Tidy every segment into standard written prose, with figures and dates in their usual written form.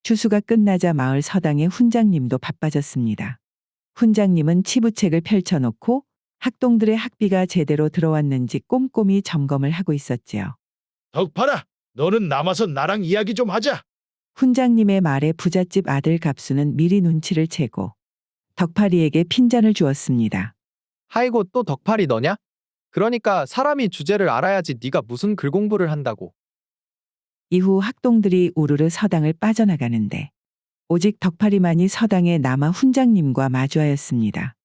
추수가 끝나자 마을 서당의 훈장님도 바빠졌습니다. 훈장님은 치부책을 펼쳐놓고 학동들의 학비가 제대로 들어왔는지 꼼꼼히 점검을 하고 있었지요. 덕팔아, 너는 남아서 나랑 이야기 좀 하자. 훈장님의 말에 부잣집 아들 갑수는 미리 눈치를 채고 덕팔이에게 핀잔을 주었습니다. 아이고 또 덕팔이 너냐? 그러니까 사람이 주제를 알아야지 네가 무슨 글 공부를 한다고. 이후 학동들이 우르르 서당을 빠져나가는데 오직 덕팔이만이 서당에 남아 훈장님과 마주하였습니다.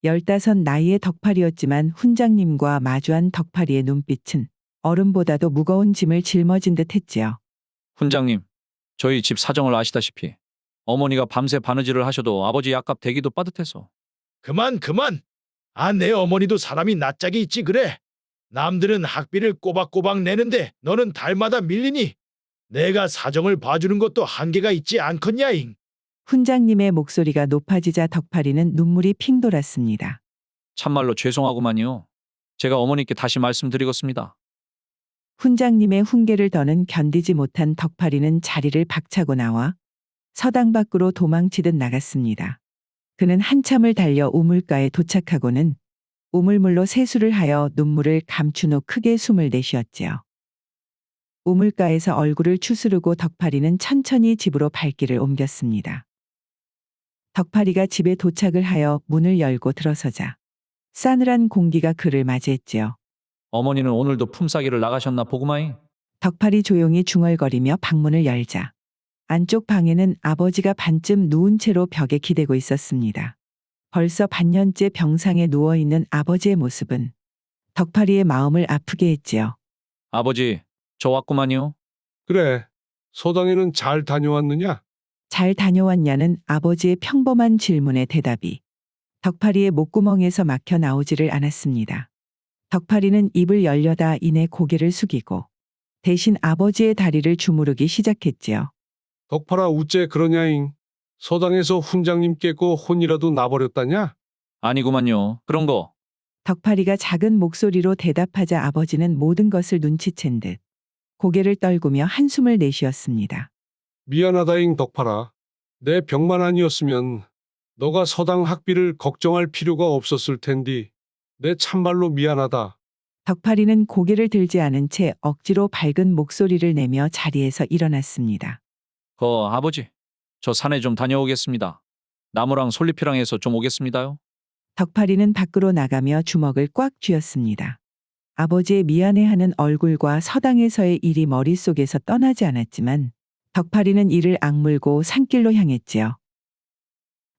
15 나이의 덕팔이었지만 훈장님과 마주한 덕팔이의 눈빛은 얼음보다도 무거운 짐을 짊어진 듯 했지요. 훈장님, 저희 집 사정을 아시다시피 어머니가 밤새 바느질을 하셔도 아버지 약값 대기도 빠듯해서. 그만. 내 어머니도 사람이 낯짝이 있지 그래. 남들은 학비를 꼬박꼬박 내는데 너는 달마다 밀리니 내가 사정을 봐주는 것도 한계가 있지 않겠냐잉. 훈장님의 목소리가 높아지자 덕팔이는 눈물이 핑 돌았습니다. 참말로 죄송하구만요. 제가 어머니께 다시 말씀드리겠습니다. 훈장님의 훈계를 더는 견디지 못한 덕팔이는 자리를 박차고 나와 서당 밖으로 도망치듯 나갔습니다. 그는 한참을 달려 우물가에 도착하고는 우물물로 세수를 하여 눈물을 감춘 후 크게 숨을 내쉬었지요. 우물가에서 얼굴을 추스르고 덕팔이는 천천히 집으로 발길을 옮겼습니다. 덕팔이가 집에 도착을 하여 문을 열고 들어서자 싸늘한 공기가 그를 맞이했지요. 어머니는 오늘도 품싸기를 나가셨나 보구마잉. 덕팔이 조용히 중얼거리며 방문을 열자 안쪽 방에는 아버지가 반쯤 누운 채로 벽에 기대고 있었습니다. 벌써 반년째 병상에 누워있는 아버지의 모습은 덕팔이의 마음을 아프게 했지요. 아버지, 저 왔구만요. 그래, 서당에는 잘 다녀왔느냐? 잘 다녀왔냐는 아버지의 평범한 질문의 대답이 덕팔이의 목구멍에서 막혀 나오지를 않았습니다. 덕팔이는 입을 열려다 이내 고개를 숙이고 대신 아버지의 다리를 주무르기 시작했지요. 덕팔아 우째 그러냐잉? 서당에서 훈장님 깨고 혼이라도 나버렸다냐? 아니구만요. 그런 거. 덕팔이가 작은 목소리로 대답하자 아버지는 모든 것을 눈치챈 듯 고개를 떨구며 한숨을 내쉬었습니다. 미안하다잉 덕팔아. 내 병만 아니었으면 너가 서당 학비를 걱정할 필요가 없었을 텐디. 내 참말로 미안하다. 덕팔이는 고개를 들지 않은 채 억지로 밝은 목소리를 내며 자리에서 일어났습니다. 아버지, 저 산에 좀 다녀오겠습니다. 나무랑 솔잎이랑 해서 좀 오겠습니다요. 덕팔이는 밖으로 나가며 주먹을 꽉 쥐었습니다. 아버지의 미안해하는 얼굴과 서당에서의 일이 머릿속에서 떠나지 않았지만 덕팔이는 이를 악물고 산길로 향했지요.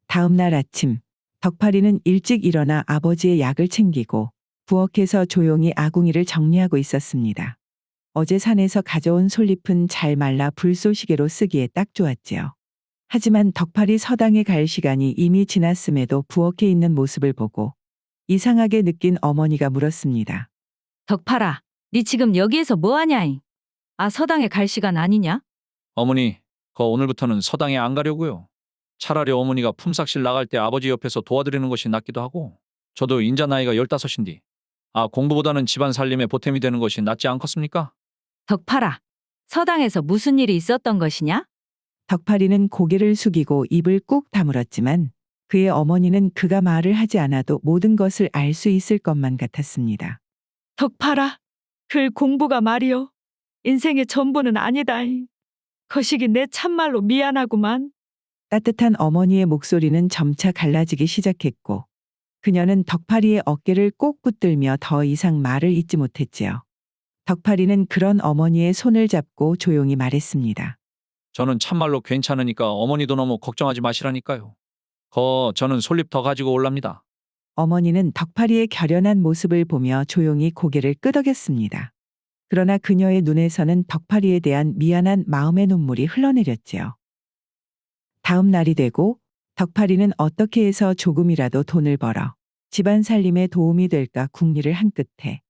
다음 날 아침, 덕팔이는 일찍 일어나 아버지의 약을 챙기고 부엌에서 조용히 아궁이를 정리하고 있었습니다. 어제 산에서 가져온 솔잎은 잘 말라 불쏘시개로 쓰기에 딱 좋았지요. 하지만 덕팔이 서당에 갈 시간이 이미 지났음에도 부엌에 있는 모습을 보고 이상하게 느낀 어머니가 물었습니다. 덕팔아, 니 지금 여기에서 뭐하냐잉? 서당에 갈 시간 아니냐? 어머니, 오늘부터는 서당에 안 가려고요. 차라리 어머니가 품삯실 나갈 때 아버지 옆에서 도와드리는 것이 낫기도 하고 저도 인자 나이가 15인디. 공부보다는 집안 살림에 보탬이 되는 것이 낫지 않겠습니까? 덕팔아, 서당에서 무슨 일이 있었던 것이냐? 덕팔이는 고개를 숙이고 입을 꾹 다물었지만 그의 어머니는 그가 말을 하지 않아도 모든 것을 알 수 있을 것만 같았습니다. 덕팔아, 글 공부가 말이요. 인생의 전부는 아니다잉. 거시기 내 참말로 미안하구만. 따뜻한 어머니의 목소리는 점차 갈라지기 시작했고 그녀는 덕팔이의 어깨를 꼭 붙들며 더 이상 말을 잇지 못했지요. 덕팔이는 그런 어머니의 손을 잡고 조용히 말했습니다. 저는 참말로 괜찮으니까 어머니도 너무 걱정하지 마시라니까요. 저는 솔잎 더 가지고 올랍니다. 어머니는 덕팔이의 결연한 모습을 보며 조용히 고개를 끄덕였습니다. 그러나 그녀의 눈에서는 덕팔이에 대한 미안한 마음의 눈물이 흘러내렸지요. 다음 날이 되고 덕팔이는 어떻게 해서 조금이라도 돈을 벌어 집안 살림에 도움이 될까 궁리를 한 끝에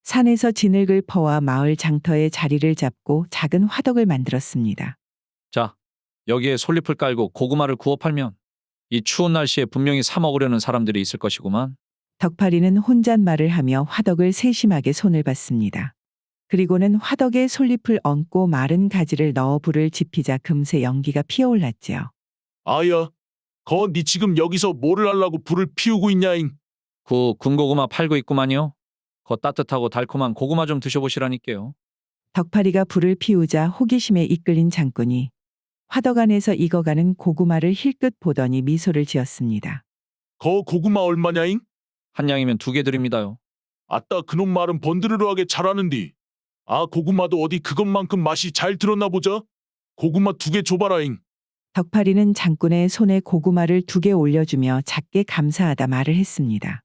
산에서 진흙을 퍼와 마을 장터에 자리를 잡고 작은 화덕을 만들었습니다. 자, 여기에 솔잎을 깔고 고구마를 구워 팔면 이 추운 날씨에 분명히 사 먹으려는 사람들이 있을 것이구만. 덕팔이는 혼잣말을 하며 화덕을 세심하게 손을 봤습니다. 그리고는 화덕에 솔잎을 얹고 마른 가지를 넣어 불을 지피자 금세 연기가 피어올랐지요. 아야, 니 지금 여기서 뭐를 하려고 불을 피우고 있냐잉? 군고구마 팔고 있구만요. 거 따뜻하고 달콤한 고구마 좀 드셔보시라니까요. 덕파리가 불을 피우자 호기심에 이끌린 장군이 화덕 안에서 익어가는 고구마를 힐끗 보더니 미소를 지었습니다. 고구마 얼마냐잉? 한 양이면 2개 드립니다요. 아따 그놈 말은 번드르르하게 잘하는디. 고구마도 어디 그것만큼 맛이 잘 들었나 보자. 고구마 2개 줘봐라잉. 덕파리는 장군의 손에 고구마를 2개 올려주며 작게 감사하다 말을 했습니다.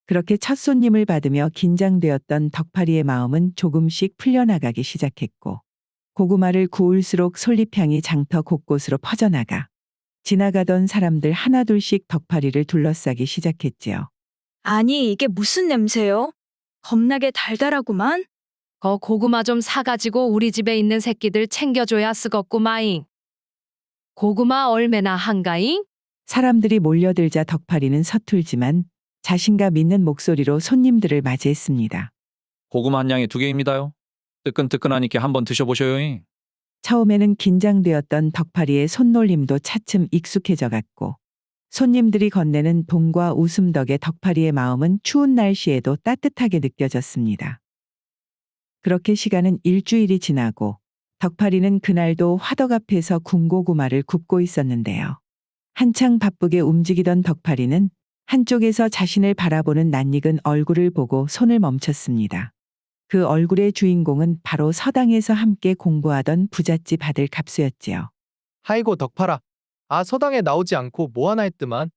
그렇게 첫 손님을 받으며 긴장되었던 덕파리의 마음은 조금씩 풀려나가기 시작했고 고구마를 구울수록 솔잎향이 장터 곳곳으로 퍼져나가 지나가던 사람들 하나둘씩 덕파리를 둘러싸기 시작했지요. 아니, 이게 무슨 냄새요? 겁나게 달달하구만. 거 고구마 좀 사가지고 우리 집에 있는 새끼들 챙겨줘야 쓰겄구마잉. 고구마 얼마나 한가잉? 사람들이 몰려들자 덕파리는 서툴지만 자신감 있는 목소리로 손님들을 맞이했습니다. 고구마 한 양에 2개입니다요. 뜨끈뜨끈하니까 한번 드셔보셔요. 처음에는 긴장되었던 덕파리의 손놀림도 차츰 익숙해져 갔고 손님들이 건네는 동과 웃음 덕에 덕파리의 마음은 추운 날씨에도 따뜻하게 느껴졌습니다. 그렇게 시간은 일주일이 지나고 덕파리는 그날도 화덕 앞에서 군고구마를 굽고 있었는데요. 한창 바쁘게 움직이던 덕파리는 한쪽에서 자신을 바라보는 낯익은 얼굴을 보고 손을 멈췄습니다. 그 얼굴의 주인공은 바로 서당에서 함께 공부하던 부잣집 아들 갑수였지요. 아이고 덕팔아. 서당에 나오지 않고 뭐하나 했더만.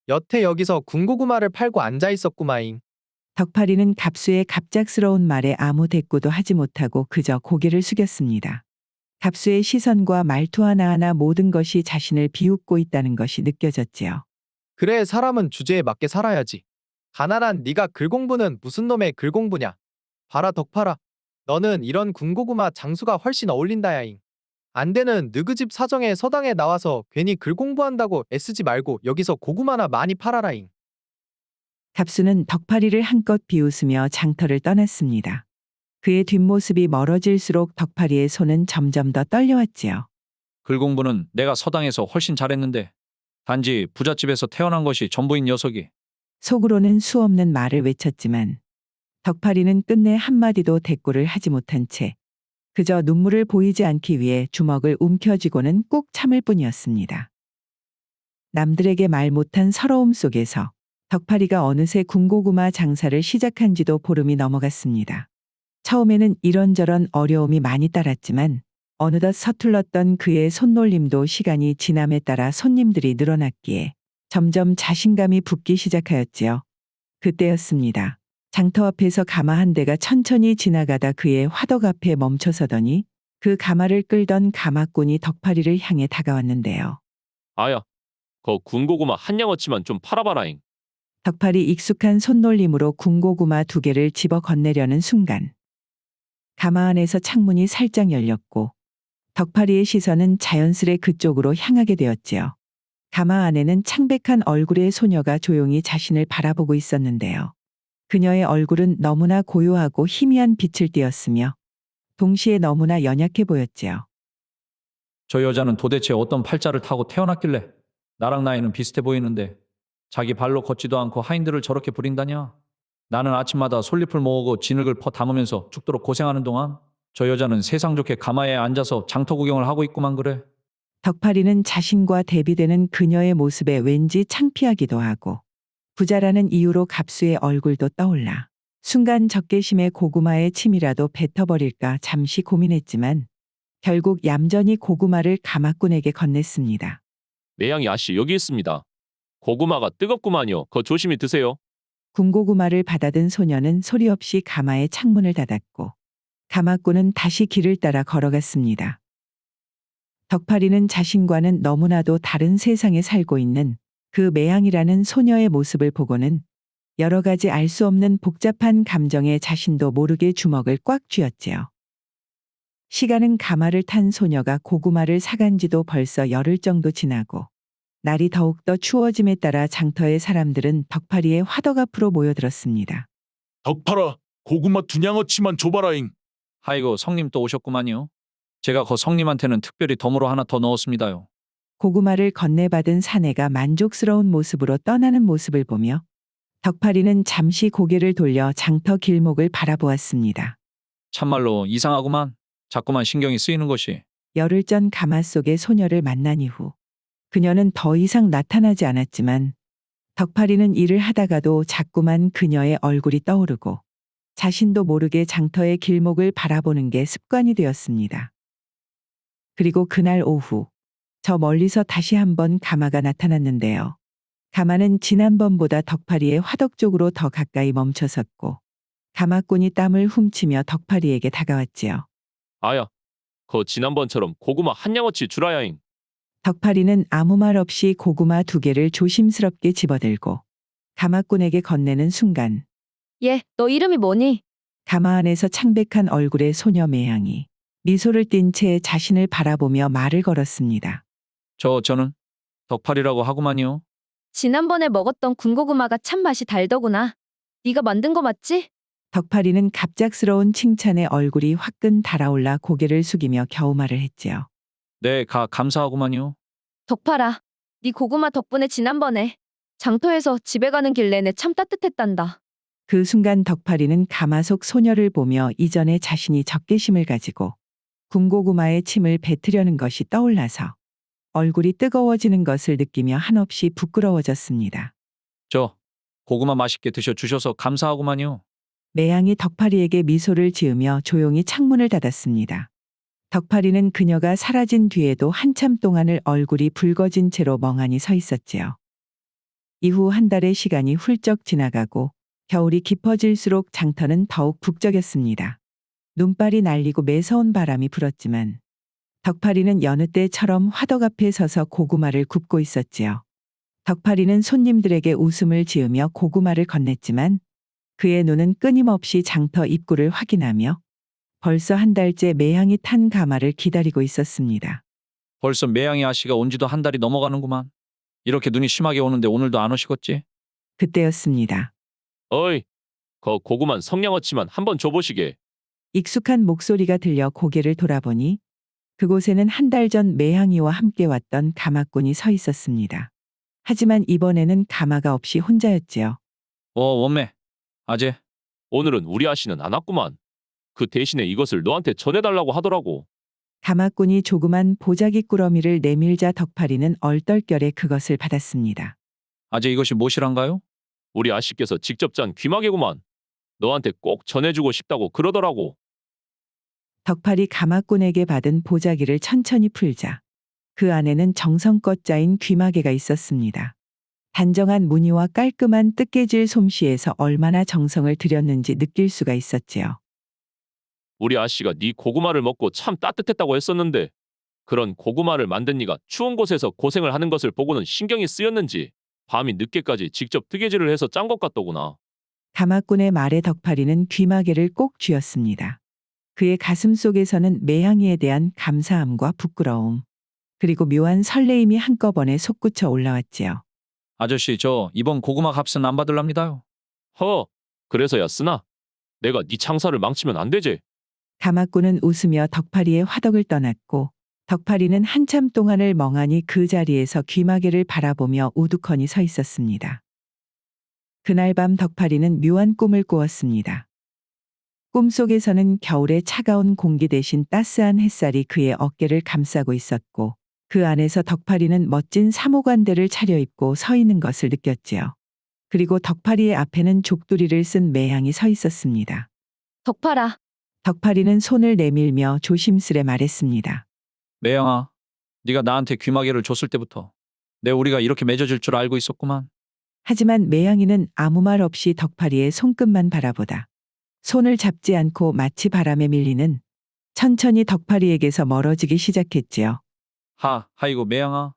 여태 여기서 군고구마를 팔고 앉아 있었구마잉. 덕파리는 갑수의 갑작스러운 말에 아무 대꾸도 하지 못하고 그저 고개를 숙였습니다. 갑수의 시선과 말투 하나하나 모든 것이 자신을 비웃고 있다는 것이 느껴졌지요. 그래 사람은 주제에 맞게 살아야지. 가난한 네가 글공부는 무슨 놈의 글공부냐. 봐라 덕팔아. 너는 이런 군고구마 장수가 훨씬 어울린다야잉. 안 되는 느그 집 사정에 서당에 나와서 괜히 글공부한다고 애쓰지 말고 여기서 고구마나 많이 팔아라잉. 갑수는 덕파리를 한껏 비웃으며 장터를 떠났습니다. 그의 뒷모습이 멀어질수록 덕파리의 손은 점점 더 떨려왔지요. 글 공부는 내가 서당에서 훨씬 잘했는데 단지 부잣집에서 태어난 것이 전부인 녀석이. 속으로는 수없는 말을 외쳤지만 덕파리는 끝내 한마디도 대꾸를 하지 못한 채 그저 눈물을 보이지 않기 위해 주먹을 움켜쥐고는 꾹 참을 뿐이었습니다. 남들에게 말 못한 서러움 속에서 덕파리가 어느새 군고구마 장사를 시작한 지도 보름이 넘어갔습니다. 처음에는 이런저런 어려움이 많이 따랐지만 어느덧 서툴렀던 그의 손놀림도 시간이 지남에 따라 손님들이 늘어났기에 점점 자신감이 붙기 시작하였지요. 그때였습니다. 장터 앞에서 가마 한 대가 천천히 지나가다 그의 화덕 앞에 멈춰서더니 그 가마를 끌던 가마꾼이 덕파리를 향해 다가왔는데요. 아야, 거 군고구마 한 양어치만 좀 팔아봐라잉. 덕파리 익숙한 손놀림으로 군고구마 2개를 집어 건네려는 순간 가마 안에서 창문이 살짝 열렸고 덕파리의 시선은 자연스레 그쪽으로 향하게 되었지요. 가마 안에는 창백한 얼굴의 소녀가 조용히 자신을 바라보고 있었는데요. 그녀의 얼굴은 너무나 고요하고 희미한 빛을 띠었으며 동시에 너무나 연약해 보였지요. 저 여자는 도대체 어떤 팔자를 타고 태어났길래 나랑 나이는 비슷해 보이는데 자기 발로 걷지도 않고 하인들을 저렇게 부린다냐? 나는 아침마다 솔잎을 모으고 진흙을 퍼 담으면서 죽도록 고생하는 동안 저 여자는 세상 좋게 가마에 앉아서 장터 구경을 하고 있구만 그래. 덕파리는 자신과 대비되는 그녀의 모습에 왠지 창피하기도 하고 부자라는 이유로 갑수의 얼굴도 떠올라 순간 적개심에 고구마의 침이라도 뱉어버릴까 잠시 고민했지만 결국 얌전히 고구마를 가마꾼에게 건넸습니다. 매양이 아씨 여기 있습니다. 고구마가 뜨겁구만요. 거 조심히 드세요. 군고구마를 받아든 소녀는 소리 없이 가마의 창문을 닫았고 가마꾼은 다시 길을 따라 걸어갔습니다. 덕파리는 자신과는 너무나도 다른 세상에 살고 있는 그 매양이라는 소녀의 모습을 보고는 여러 가지 알 수 없는 복잡한 감정에 자신도 모르게 주먹을 꽉 쥐었지요. 시간은 가마를 탄 소녀가 고구마를 사간 지도 벌써 열흘 정도 지나고 날이 더욱더 추워짐에 따라 장터의 사람들은 덕파리의 화덕 앞으로 모여들었습니다. 덕팔아, 고구마 두냥어치만 줘봐라잉. 아이고 성님 또 오셨구만요. 제가 거 성님한테는 특별히 덤으로 하나 더 넣었습니다요. 고구마를 건네받은 사내가 만족스러운 모습으로 떠나는 모습을 보며 덕파리는 잠시 고개를 돌려 장터 길목을 바라보았습니다. 참말로 이상하구만. 자꾸만 신경이 쓰이는 것이. 열흘 전 가마 속의 소녀를 만난 이후 그녀는 더 이상 나타나지 않았지만 덕파리는 일을 하다가도 자꾸만 그녀의 얼굴이 떠오르고 자신도 모르게 장터의 길목을 바라보는 게 습관이 되었습니다. 그리고 그날 오후 저 멀리서 다시 한번 가마가 나타났는데요. 가마는 지난번보다 덕파리의 화덕 쪽으로 더 가까이 멈춰섰고 가마꾼이 땀을 훔치며 덕파리에게 다가왔지요. 아야, 거 지난번처럼 고구마 한 양어치 주라야잉. 덕파리는 아무 말 없이 고구마 2개를 조심스럽게 집어들고 가마꾼에게 건네는 순간 얘, 너 이름이 뭐니? 가마 안에서 창백한 얼굴의 소녀 매향이 미소를 띤 채 자신을 바라보며 말을 걸었습니다. 저는 덕팔이라고 하구만요. 지난번에 먹었던 군고구마가 참 맛이 달더구나. 네가 만든 거 맞지? 덕파리는 갑작스러운 칭찬에 얼굴이 화끈 달아올라 고개를 숙이며 겨우 말을 했지요. 네, 감사하구만요. 덕파라, 네 고구마 덕분에 지난번에 장터에서 집에 가는 길 내내 참 따뜻했단다. 그 순간 덕파리는 가마속 소녀를 보며 이전에 자신이 적개심을 가지고 군고구마에 침을 뱉으려는 것이 떠올라서 얼굴이 뜨거워지는 것을 느끼며 한없이 부끄러워졌습니다. 저 고구마 맛있게 드셔주셔서 감사하구만요. 매양이 덕파리에게 미소를 지으며 조용히 창문을 닫았습니다. 덕파리는 그녀가 사라진 뒤에도 한참 동안을 얼굴이 붉어진 채로 멍하니 서 있었지요. 이후 한 달의 시간이 훌쩍 지나가고 겨울이 깊어질수록 장터는 더욱 북적였습니다. 눈발이 날리고 매서운 바람이 불었지만 덕파리는 여느 때처럼 화덕 앞에 서서 고구마를 굽고 있었지요. 덕파리는 손님들에게 웃음을 지으며 고구마를 건넸지만 그의 눈은 끊임없이 장터 입구를 확인하며 벌써 한 달째 매향이 탄 가마를 기다리고 있었습니다. 벌써 매양이 아씨가 온 지도 한 달이 넘어가는구만. 이렇게 눈이 심하게 오는데 오늘도 안 오시겠지? 그때였습니다. 어이, 거 고구만 성냥어치만 한번 줘보시게. 익숙한 목소리가 들려 고개를 돌아보니 그곳에는 한 달 전 매향이와 함께 왔던 가마꾼이 서 있었습니다. 하지만 이번에는 가마가 없이 혼자였지요. 원매. 아재. 오늘은 우리 아씨는 안 왔구만. 그 대신에 이것을 너한테 전해달라고 하더라고. 가마꾼이 조그만 보자기 꾸러미를 내밀자 덕파리는 얼떨결에 그것을 받았습니다. 아재 이것이 무엇이란가요? 우리 아씨께서 직접 짠 귀마개구만. 너한테 꼭 전해주고 싶다고 그러더라고. 덕팔이 가마꾼에게 받은 보자기를 천천히 풀자 그 안에는 정성껏 짜인 귀마개가 있었습니다. 단정한 무늬와 깔끔한 뜨개질 솜씨에서 얼마나 정성을 들였는지 느낄 수가 있었지요. 우리 아씨가 네 고구마를 먹고 참 따뜻했다고 했었는데 그런 고구마를 만든 네가 추운 곳에서 고생을 하는 것을 보고는 신경이 쓰였는지 밤이 늦게까지 직접 뜨개질을 해서 짠 것 같더구나. 가마꾼의 말에 덕팔이는 귀마개를 꼭 쥐었습니다. 그의 가슴 속에서는 매향이에 대한 감사함과 부끄러움 그리고 묘한 설레임이 한꺼번에 솟구쳐 올라왔지요. 아저씨 저 이번 고구마 값은 안 받을랍니다요. 그래서야 쓰나? 내가 네 장사를 망치면 안 되지. 가마꾼은 웃으며 덕파리의 화덕을 떠났고 덕파리는 한참 동안을 멍하니 그 자리에서 귀마개를 바라보며 우두커니 서 있었습니다. 그날 밤 덕파리는 묘한 꿈을 꾸었습니다. 꿈속에서는 겨울의 차가운 공기 대신 따스한 햇살이 그의 어깨를 감싸고 있었고 그 안에서 덕파리는 멋진 사모관대를 차려입고 서 있는 것을 느꼈지요. 그리고 덕파리의 앞에는 족두리를 쓴 매향이 서 있었습니다. 덕파라, 덕파리는 손을 내밀며 조심스레 말했습니다. 매양아, 네가 나한테 귀마개를 줬을 때부터 내 우리가 이렇게 맺어질 줄 알고 있었구만. 하지만 매양이는 아무 말 없이 덕파리의 손끝만 바라보다 손을 잡지 않고 마치 바람에 밀리는 천천히 덕파리에게서 멀어지기 시작했지요. 아이고 매양아.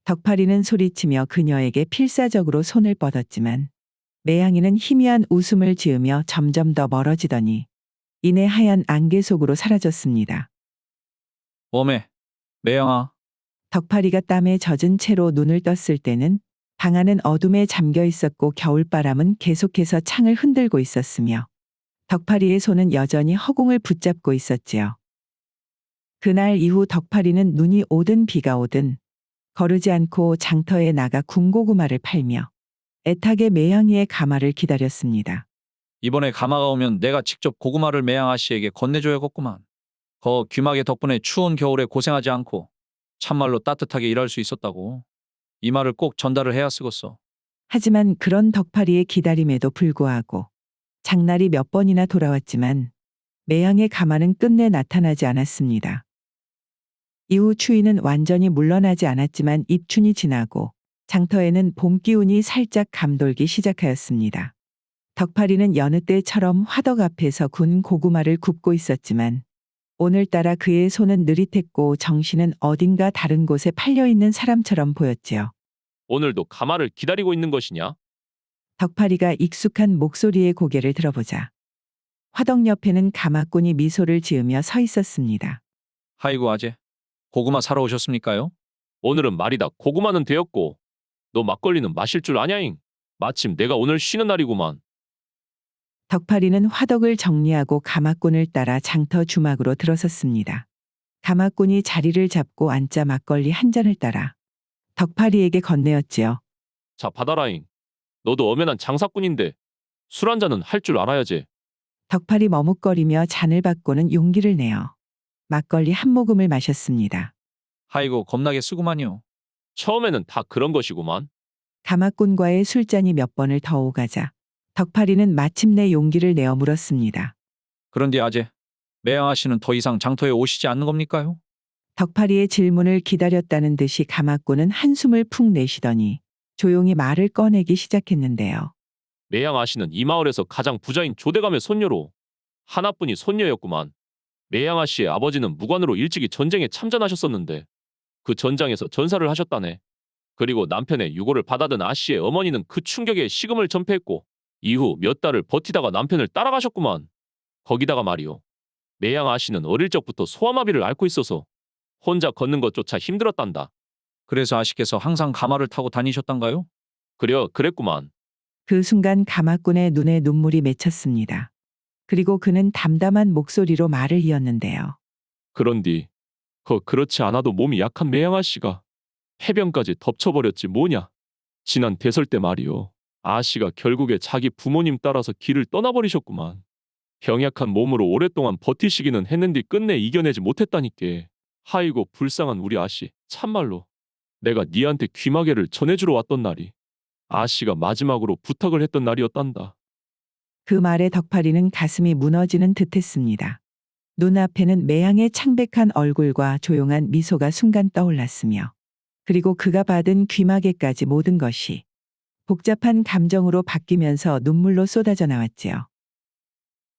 덕파리는 소리치며 그녀에게 필사적으로 손을 뻗었지만 매양이는 희미한 웃음을 지으며 점점 더 멀어지더니 이내 하얀 안개 속으로 사라졌습니다. 매양아. 덕파리가 땀에 젖은 채로 눈을 떴을 때는 방 안은 어둠에 잠겨 있었고 겨울바람은 계속해서 창을 흔들고 있었으며 덕파리의 손은 여전히 허공을 붙잡고 있었지요. 그날 이후 덕파리는 눈이 오든 비가 오든 거르지 않고 장터에 나가 군고구마를 팔며 애타게 매양이의 가마를 기다렸습니다. 이번에 가마가 오면 내가 직접 고구마를 매양 아씨에게 건네줘야겠구만. 거 귀마개 덕분에 추운 겨울에 고생하지 않고 참말로 따뜻하게 일할 수 있었다고. 이 말을 꼭 전달을 해야 쓰겠어. 하지만 그런 덕파리의 기다림에도 불구하고 장날이 몇 번이나 돌아왔지만 매양의 가마는 끝내 나타나지 않았습니다. 이후 추위는 완전히 물러나지 않았지만 입춘이 지나고 장터에는 봄 기운이 살짝 감돌기 시작하였습니다. 덕파리는 여느 때처럼 화덕 앞에서 군 고구마를 굽고 있었지만 오늘따라 그의 손은 느릿했고 정신은 어딘가 다른 곳에 팔려있는 사람처럼 보였지요. 오늘도 가마를 기다리고 있는 것이냐? 덕파리가 익숙한 목소리의 고개를 들어보자 화덕 옆에는 가마꾼이 미소를 지으며 서 있었습니다. 하이고 아재, 고구마 사러 오셨습니까요? 오늘은 말이다. 고구마는 되었고 너 막걸리는 마실 줄 아냐잉? 마침 내가 오늘 쉬는 날이구만. 덕파리는 화덕을 정리하고 가마꾼을 따라 장터 주막으로 들어섰습니다. 가마꾼이 자리를 잡고 앉자 막걸리 한 잔을 따라 덕파리에게 건네었지요. 자 받아라잉. 너도 엄연한 장사꾼인데 술 한 잔은 할 줄 알아야지. 덕파리 머뭇거리며 잔을 받고는 용기를 내어 막걸리 한 모금을 마셨습니다. 하이고 겁나게 쓰구만요. 처음에는 다 그런 것이구만. 가마꾼과의 술잔이 몇 번을 더 오가자 덕파리는 마침내 용기를 내어 물었습니다. 그런데 아재, 매양 아씨는 더 이상 장터에 오시지 않는 겁니까요? 덕파리의 질문을 기다렸다는 듯이 가마꾼은 한숨을 푹 내쉬더니 조용히 말을 꺼내기 시작했는데요. 매양 아씨는 이 마을에서 가장 부자인 조대감의 손녀로 하나뿐이 손녀였구만. 매양 아씨의 아버지는 무관으로 일찍이 전쟁에 참전하셨었는데 그 전장에서 전사를 하셨다네. 그리고 남편의 유고를 받아든 아씨의 어머니는 그 충격에 식음을 전폐했고 이후 몇 달을 버티다가 남편을 따라가셨구만. 거기다가 말이오. 매양 아씨는 어릴 적부터 소아마비를 앓고 있어서 혼자 걷는 것조차 힘들었단다. 그래서 아씨께서 항상 가마를 타고 다니셨단가요? 그랬구만. 그 순간 가마꾼의 눈에 눈물이 맺혔습니다. 그리고 그는 담담한 목소리로 말을 이었는데요. 그런디 그렇지 않아도 몸이 약한 매양 아씨가 해변까지 덮쳐버렸지 뭐냐. 지난 대설 때 말이오. 아씨가 결국에 자기 부모님 따라서 길을 떠나버리셨구만. 병약한 몸으로 오랫동안 버티시기는 했는데 끝내 이겨내지 못했다니께. 하이고 불쌍한 우리 아씨. 참말로. 내가 니한테 귀마개를 전해주러 왔던 날이 아씨가 마지막으로 부탁을 했던 날이었단다. 그 말에 덕파리는 가슴이 무너지는 듯했습니다. 눈앞에는 매양의 창백한 얼굴과 조용한 미소가 순간 떠올랐으며 그리고 그가 받은 귀마개까지 모든 것이 복잡한 감정으로 바뀌면서 눈물로 쏟아져 나왔지요.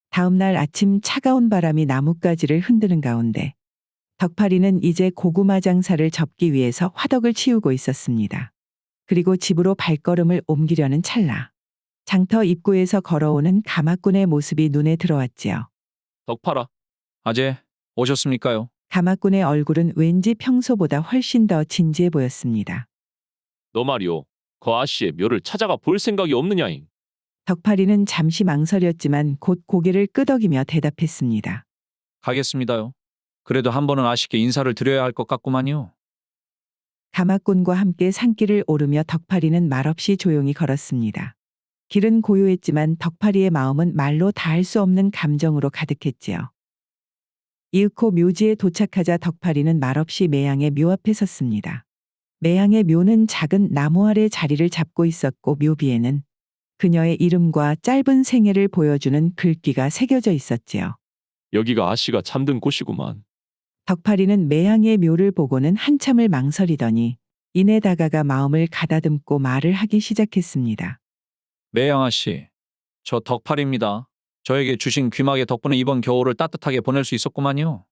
다음 날 아침 차가운 바람이 나뭇가지를 흔드는 가운데 덕파리는 이제 고구마 장사를 접기 위해서 화덕을 치우고 있었습니다. 그리고 집으로 발걸음을 옮기려는 찰나 장터 입구에서 걸어오는 가마꾼의 모습이 눈에 들어왔지요. 덕파라. 아재, 오셨습니까요? 가마꾼의 얼굴은 왠지 평소보다 훨씬 더 진지해 보였습니다. 너 말이오. 그 아씨의 묘를 찾아가 볼 생각이 없느냐잉. 덕파리는 잠시 망설였지만 곧 고개를 끄덕이며 대답했습니다. 가겠습니다요. 그래도 한 번은 아씨께 인사를 드려야 할 것 같구만요. 가마꾼과 함께 산길을 오르며 덕파리는 말없이 조용히 걸었습니다. 길은 고요했지만 덕파리의 마음은 말로 다할 수 없는 감정으로 가득했지요. 이윽고 묘지에 도착하자 덕파리는 말없이 매양의 묘 앞에 섰습니다. 매양의 묘는 작은 나무 아래 자리를 잡고 있었고 묘비에는 그녀의 이름과 짧은 생애를 보여주는 글귀가 새겨져 있었지요. 여기가 아씨가 잠든 곳이구만. 덕파리는 매양의 묘를 보고는 한참을 망설이더니 이내 다가가 마음을 가다듬고 말을 하기 시작했습니다. 매양 아씨, 저 덕팔입니다. 저에게 주신 귀마개 덕분에 이번 겨울을 따뜻하게 보낼 수 있었구만요.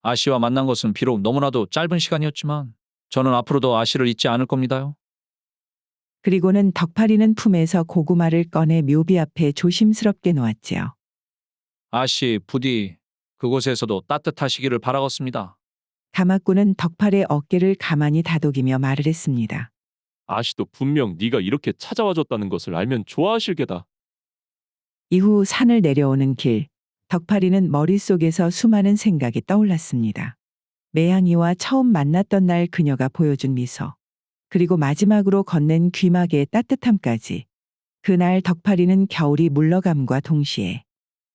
아씨와 만난 것은 비록 너무나도 짧은 시간이었지만 저는 앞으로도 아씨를 잊지 않을 겁니다요. 그리고는 덕파리는 품에서 고구마를 꺼내 묘비 앞에 조심스럽게 놓았지요. 아씨, 부디 그곳에서도 따뜻하시기를 바라겠습니다. 가마꾼은 덕팔의 어깨를 가만히 다독이며 말을 했습니다. 아씨도 분명 네가 이렇게 찾아와줬다는 것을 알면 좋아하실 게다. 이후 산을 내려오는 길, 덕파리는 머릿속에서 수많은 생각이 떠올랐습니다. 매양이와 처음 만났던 날 그녀가 보여준 미소, 그리고 마지막으로 건넨 귀마개의 따뜻함까지. 그날 덕파리는 겨울이 물러감과 동시에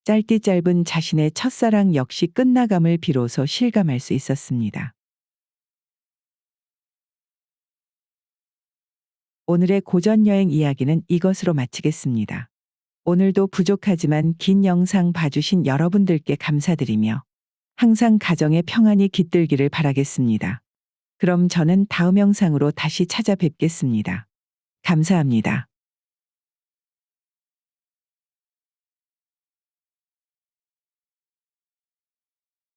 짧디 짧은 자신의 첫사랑 역시 끝나감을 비로소 실감할 수 있었습니다. 오늘의 고전여행 이야기는 이것으로 마치겠습니다. 오늘도 부족하지만 긴 영상 봐주신 여러분들께 감사드리며 항상 가정의 평안이 깃들기를 바라겠습니다. 그럼 저는 다음 영상으로 다시 찾아뵙겠습니다. 감사합니다.